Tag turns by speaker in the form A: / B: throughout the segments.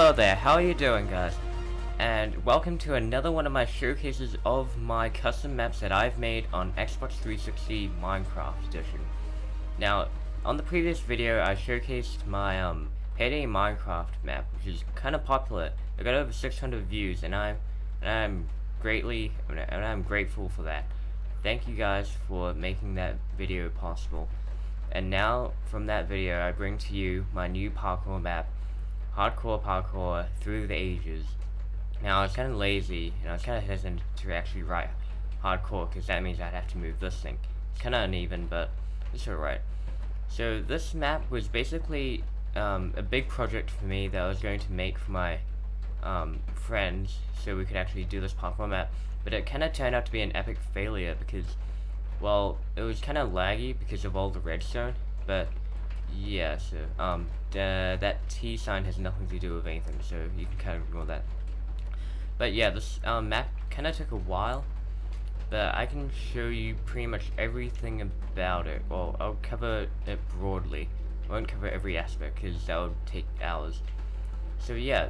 A: Hello there, how are you doing guys? And welcome to another one of my showcases of my custom maps that I've made on Xbox 360 Minecraft Edition. Now, on the previous video I showcased my Payday Minecraft map, which is kind of popular. It got over 600 views and I'm grateful for that. Thank you guys for making that video possible. And now, from that video, I bring to you my new parkour map, Hardcore Parkour Through the Ages. Now, I was kind of lazy, and I was kind of hesitant to actually write hardcore, because that means I'd have to move this thing. It's kind of uneven, but it's alright. So, this map was basically a big project for me that I was going to make for my friends, so we could actually do this parkour map. But it kind of turned out to be an epic failure, because, well, it was kind of laggy because of all the redstone, but yeah, so that T sign has nothing to do with anything, so you can kind of ignore that. But yeah, this map kind of took a while, but I can show you pretty much everything about it. Well, I'll cover it broadly. I won't cover every aspect because that would take hours. So yeah,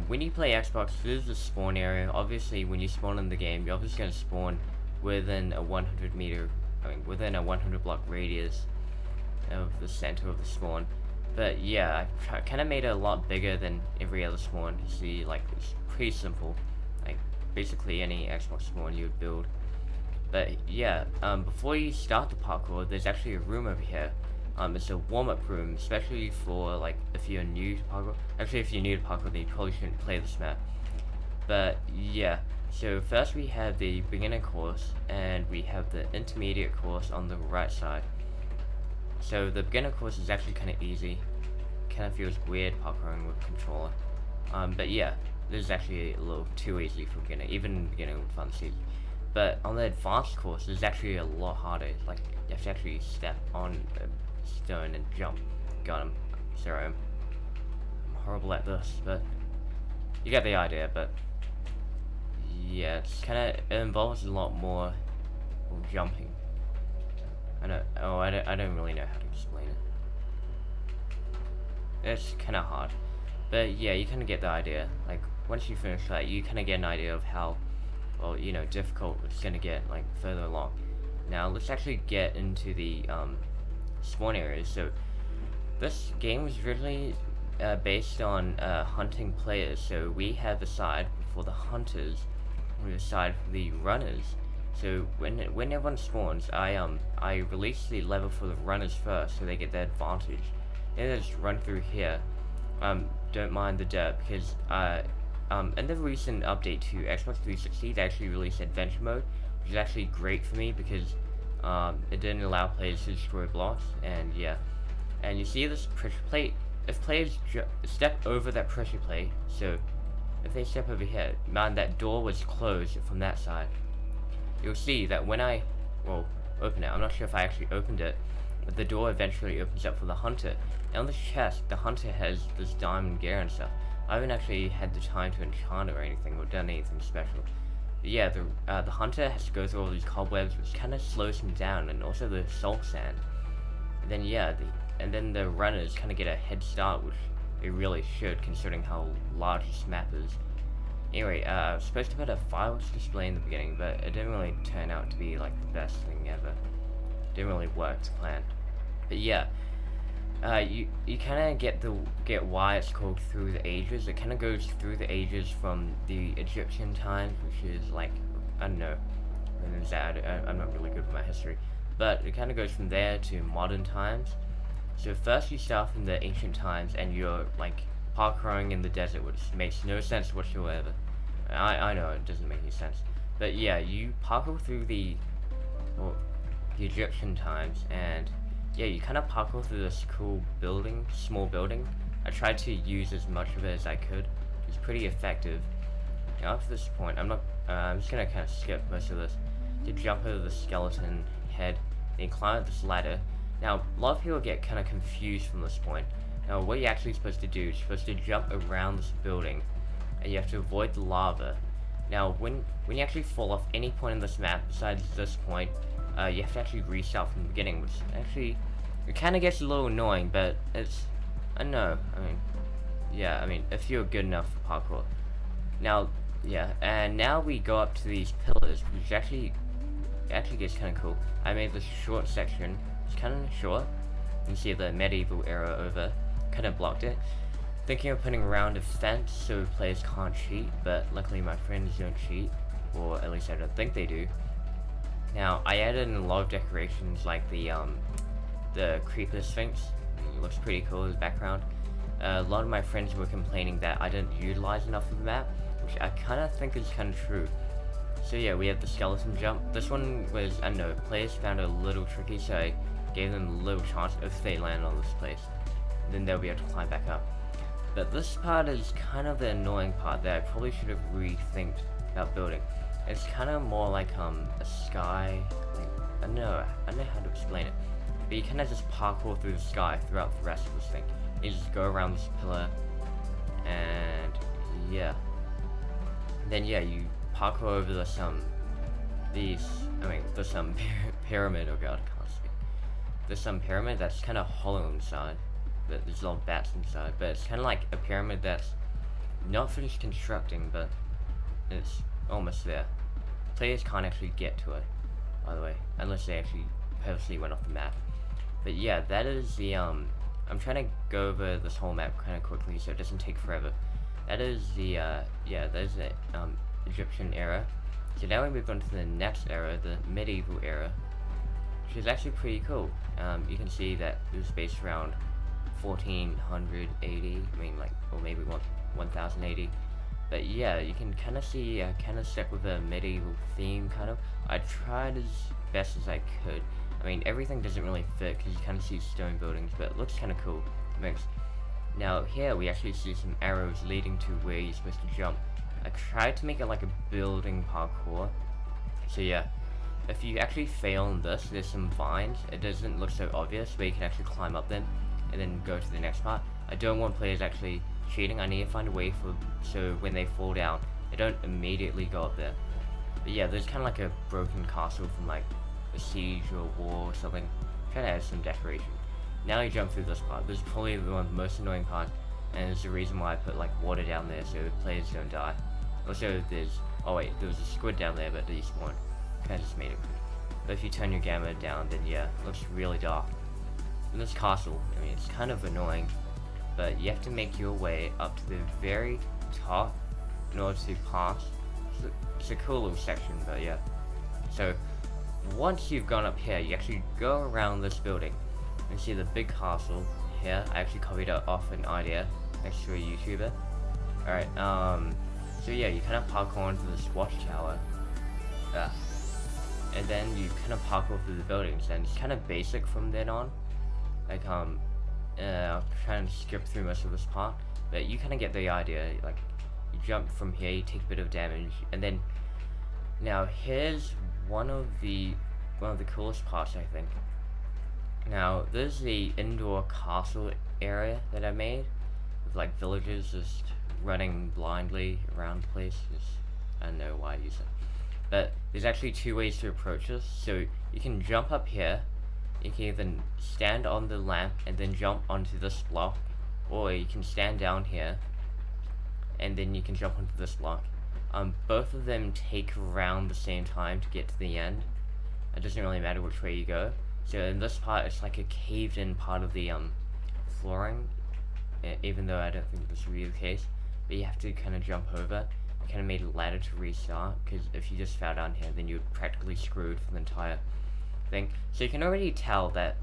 A: when you play Xbox, this is the spawn area. Obviously, when you spawn in the game, you're obviously going to spawn within a 100 block radius of the center of the spawn. But yeah, I kind of made it a lot bigger than every other spawn. You see, like, it's pretty simple, like basically any Xbox spawn you would build. But yeah, before you start the parkour, there's actually a room over here. It's a warm-up room, especially for, like, if you're new to parkour. Actually, if you're new to parkour, then you probably shouldn't play this map. But yeah, so first we have the beginner course, and we have the intermediate course on the right side. So the beginner course is actually kind of easy. Kind of feels weird parkouring with controller. But yeah, this is actually a little too easy for beginner. Even beginner would find this easy. But on the advanced course, it's actually a lot harder. It's like you have to actually step on a stone and jump. Got him. Sorry, I'm horrible at this, but you get the idea. But yeah, it's it involves a lot more jumping. I don't really know how to explain it. It's kind of hard, but yeah, you kind of get the idea. Like, once you finish that, you kind of get an idea of how, well, you know, difficult it's gonna get, like, further along. Now, let's actually get into the spawn areas. So, this game was originally based on hunting players. So, we have a side for the hunters, and a side for the runners. So when everyone spawns, I release the level for the runners first, so they get the advantage. Then they just run through here. Don't mind the dirt, because in the recent update to Xbox 360, they actually released adventure mode, which is actually great for me because it didn't allow players to destroy blocks. And yeah, and you see this pressure plate. If players step over that pressure plate, so if they step over here, man, that door was closed from that side. You'll see that when I, open it, I'm not sure if I actually opened it, but the door eventually opens up for the hunter. And on this chest, the hunter has this diamond gear and stuff. I haven't actually had the time to enchant or anything, or done anything special. But yeah, the hunter has to go through all these cobwebs, which kind of slows him down, and also the salt sand. And then yeah, then the runners kind of get a head start, which they really should, considering how large this map is. Anyway, I was supposed to put a fireworks display in the beginning, but it didn't really turn out to be like the best thing ever. It didn't really work to plan. But yeah, you kind of get why it's called Through the Ages. It kind of goes through the ages from the Egyptian times, which is like, I don't know, I'm not really good with my history, but it kind of goes from there to modern times. So first you start from the ancient times, and you're like parkouring in the desert, which makes no sense whatsoever. I know it doesn't make any sense, but yeah, you parkour through the Egyptian times, and yeah, you kind of parkour through this cool building, small building. I tried to use as much of it as I could. It was pretty effective. Now up to this point, I'm just gonna kind of skip most of this. You jump over the skeleton head, then climb up this ladder. Now, a lot of people get kind of confused from this point. Now, what you're actually supposed to do is you're supposed to jump around this building, and you have to avoid the lava. Now, when you actually fall off any point in this map, besides this point, you have to actually restart from the beginning, which actually, it kind of gets a little annoying, but it's, I don't know, I mean, yeah, I mean, if you're good enough for parkour. Now, yeah, and now we go up to these pillars, which actually gets kind of cool. I made this short section. It's kind of short. You can see the medieval era over. Kind of blocked it. Thinking of putting around a fence so players can't cheat, but luckily my friends don't cheat, or at least I don't think they do. Now, I added in a lot of decorations like the creeper sphinx. It looks pretty cool as background. A lot of my friends were complaining that I didn't utilize enough of the map, which I kind of think is kind of true. So yeah, we have the skeleton jump. This one was, I don't know, players found it a little tricky, so I gave them a little chance if they land on this place. Then they'll be able to climb back up. But this part is kind of the annoying part that I probably should have rethinked about building. It's kind of more like a sky, like, I don't know how to explain it. But you kind of just parkour through the sky throughout the rest of this thing. You just go around this pillar, and yeah. Then yeah, you parkour over this pyramid. Oh god, I can't speak. There's some pyramid that's kind of hollow inside, but there's a lot of bats inside. But it's kind of like a pyramid that's not finished constructing, but it's almost there. Players can't actually get to it, by the way, unless they actually purposely went off the map. But yeah, that is the I'm trying to go over this whole map kind of quickly so it doesn't take forever. That is the that is the Egyptian era. So now we move on to the next era, the medieval era, which is actually pretty cool. You can see that it was based around 1480, I mean, like, or maybe 1080. But yeah, you can kind of see I kind of stuck with a medieval theme, kind of. I tried as best as I could. I mean, everything doesn't really fit because you kind of see stone buildings, but it looks kind of cool. Mixed. Now here we actually see some arrows leading to where you're supposed to jump. I tried to make it like a building parkour. So yeah, if you actually fail on this, there's some vines. It doesn't look so obvious, but you can actually climb up them and then go to the next part. I don't want players actually cheating. I need to find a way so when they fall down, they don't immediately go up there. But yeah, there's kind of like a broken castle from like a siege or a war or something. Try to add some decoration. Now you jump through this part. This is probably one of the most annoying parts, and it's the reason why I put like water down there so the players don't die. Also, there was a squid down there, but they spawned. Kinda just made it cool. But if you turn your gamma down, then yeah, it looks really dark. And this castle, I mean, it's kind of annoying, but you have to make your way up to the very top in order to pass. It's a cool little section, but yeah. So once you've gone up here, you actually go around this building and see the big castle here. I actually copied it off an idea next to a YouTuber. Alright, so yeah, you kind of parkour into this watchtower. And then you kind of parkour through the buildings, and it's kind of basic from then on. Like, I'm trying to skip through most of this part, but you kind of get the idea. Like, you jump from here, you take a bit of damage, and then, now here's one of the coolest parts, I think. Now, there's the indoor castle area that I made, with like villagers just running blindly around the place. I don't know why I use it. But there's actually two ways to approach this. So you can jump up here, you can either stand on the lamp and then jump onto this block, or you can stand down here and then you can jump onto this block. Both of them take around the same time to get to the end. It doesn't really matter which way you go. So in this part, it's like a caved in part of the flooring, even though I don't think this would be the case. But you have to kind of jump over. I kind of made a ladder to restart, because if you just fell down here, then you're practically screwed for the entire thing. So you can already tell that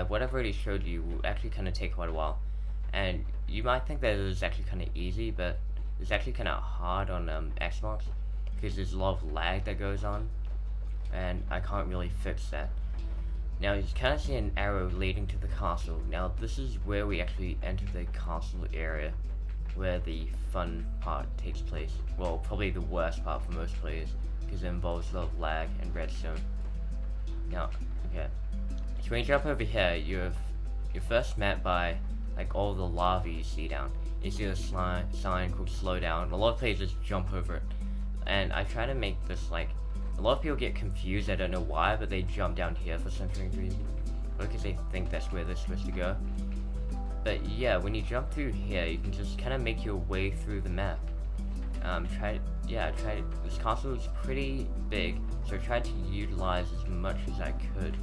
A: what I've already showed you will actually kind of take quite a while. And you might think that it was actually kind of easy, but it's actually kind of hard on Xbox, because there's a lot of lag that goes on, and I can't really fix that. Now you kind of see an arrow leading to the castle. Now this is where we actually enter the castle area, where the fun part takes place. Well, probably the worst part for most players, because it involves a lot of lag and redstone. Now, okay, so when you jump over here, you're first met by like all the lava you see down. You see the sign called slow down. A lot of players just jump over it, and I try to make this like, a lot of people get confused, I don't know why, but they jump down here for some strange reason, or because they think that's where they're supposed to go. But yeah, when you jump through here, you can just kind of make your way through the map. This castle is pretty big, so I tried to utilize as much as I could.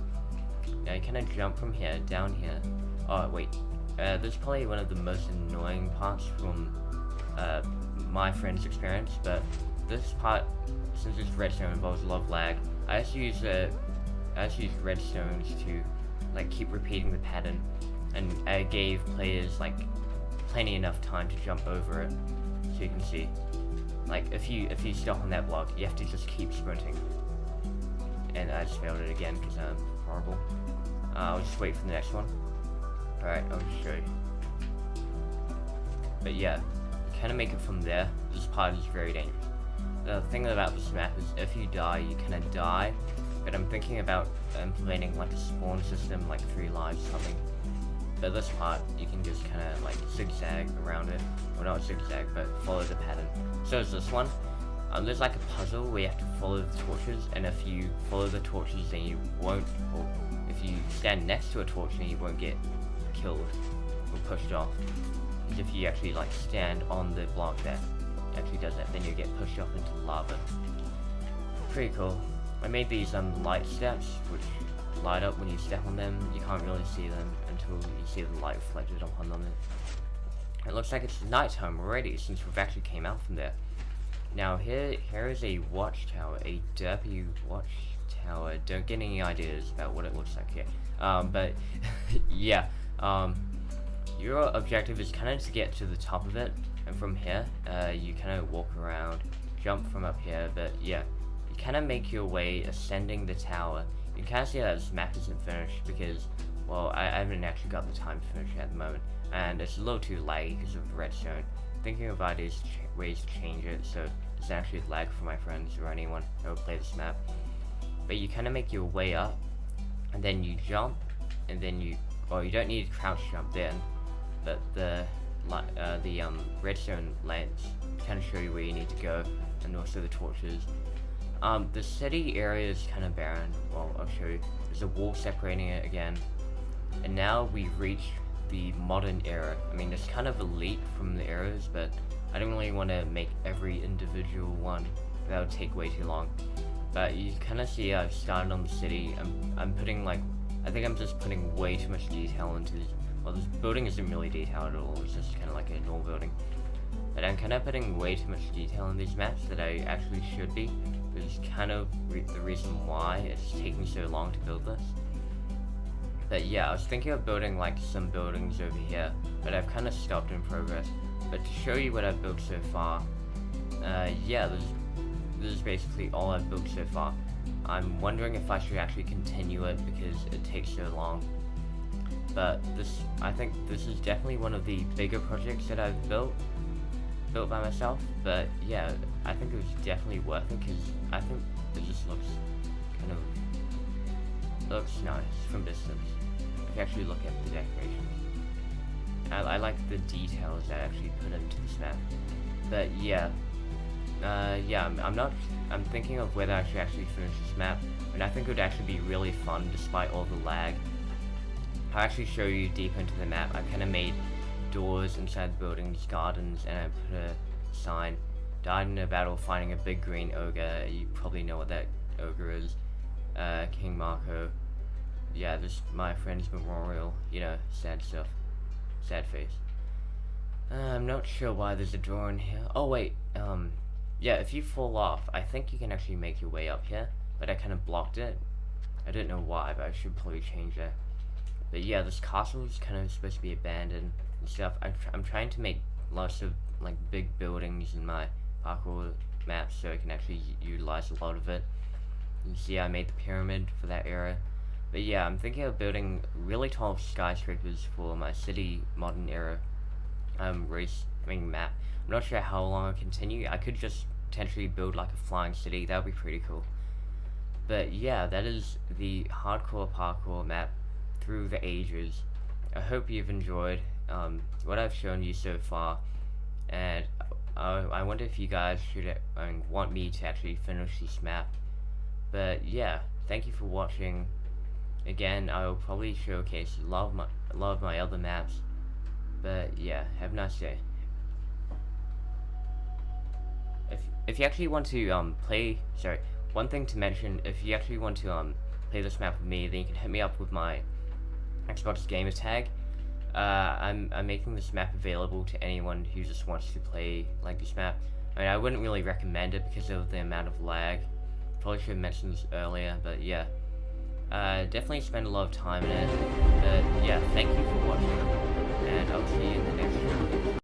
A: Now you kind of jump from here, down here. Oh wait, this is probably one of the most annoying parts from my friend's experience, but this part, since it's redstone, involves a lot of lag. I just use redstones to like keep repeating the pattern, and I gave players like plenty enough time to jump over it. So you can see, like if you stop on that block, you have to just keep sprinting. And I just failed it again because I'm horrible. I'll just wait for the next one. Alright, I'll just show you. But yeah, kind of make it from there. This part is very dangerous. The thing about this map is if you die, you kind of die. But I'm thinking about implementing like a spawn system, like 3 lives or something. But this part, you can just kind of like zigzag around it. Well, not zigzag, but follow the pattern. So is this one. There's like a puzzle where you have to follow the torches, and if you follow the torches, then you won't, or if you stand next to a torch, then you won't get killed or pushed off. Because if you actually like stand on the block that actually does that, then you get pushed off into lava. Pretty cool. I made these light steps, which light up when you step on them. You can't really see them until you see the light reflected upon them. It looks like it's nighttime already, since we've actually came out from there. Now here is a watchtower, a derpy watchtower. Don't get any ideas about what it looks like here. But yeah, your objective is kind of to get to the top of it, and from here, you kind of walk around, jump from up here. But yeah, you kind of make your way ascending the tower. You can kind of see that this map isn't finished because, well, I haven't actually got the time to finish it at the moment, and it's a little too laggy because of redstone. Thinking of ideas, ways to change it so it doesn't actually lag for my friends or anyone who will play this map. But you kind of make your way up, and then you jump, and then you don't need to crouch jump then, but the redstone lamps kind of show you where you need to go, and also the torches. The city area is kind of barren. Well, I'll show you. There's a wall separating it again, and now we reach the modern era. I mean, it's kind of a leap from the eras, but I don't really want to make every individual one. That would take way too long. But you kind of see I've started on the city. I'm putting like, I think I'm just putting way too much detail into this. Well, this building isn't really detailed at all. It's just kind of like a normal building. But I'm kind of putting way too much detail in these maps that I actually should be. Which is kind of the reason why it's taking so long to build this. But yeah, I was thinking of building like some buildings over here, but I've kind of stopped in progress. But to show you what I've built so far, yeah, this is basically all I've built so far. I'm wondering if I should actually continue it because it takes so long. But I think this is definitely one of the bigger projects that I've built by myself. But yeah, I think it was definitely worth it because I think it just looks nice from distance. If you actually look at the decorations, I like the details that I actually put into this map. But yeah, I'm thinking of whether I should actually finish this map, and I think it would actually be really fun despite all the lag. I'll actually show you deep into the map. I kind of made doors inside the buildings, gardens, and I put a sign. Died in a battle fighting a big green ogre. You probably know what that ogre is. King Marco. Yeah, this is my friend's memorial. You know, sad stuff. Sad face. I'm not sure why there's a door in here. Oh wait, yeah, if you fall off, I think you can actually make your way up here, but I kind of blocked it. I don't know why, but I should probably change that. But yeah, this castle is kind of supposed to be abandoned and stuff. I'm trying to make lots of like big buildings in my parkour maps so I can actually utilize a lot of it. You see I made the pyramid for that era. But yeah, I'm thinking of building really tall skyscrapers for my city modern era map. I'm not sure how long I'll continue. I could just potentially build like a flying city. That would be pretty cool. But yeah, that is the hardcore parkour map through the ages. I hope you've enjoyed what I've shown you so far, and I wonder if you guys should want me to actually finish this map. But yeah, thank you for watching. Again, I will probably showcase a lot of my other maps But yeah, have a nice day. If you actually want to one thing to mention, if you actually want to play this map with me, then you can hit me up with my Xboxgamer tag. I'm making this map available to anyone who just wants to play like this map. I mean, I wouldn't really recommend it because of the amount of lag. Probably should have mentioned this earlier, but yeah. Definitely spend a lot of time in it. But yeah, thank you for watching.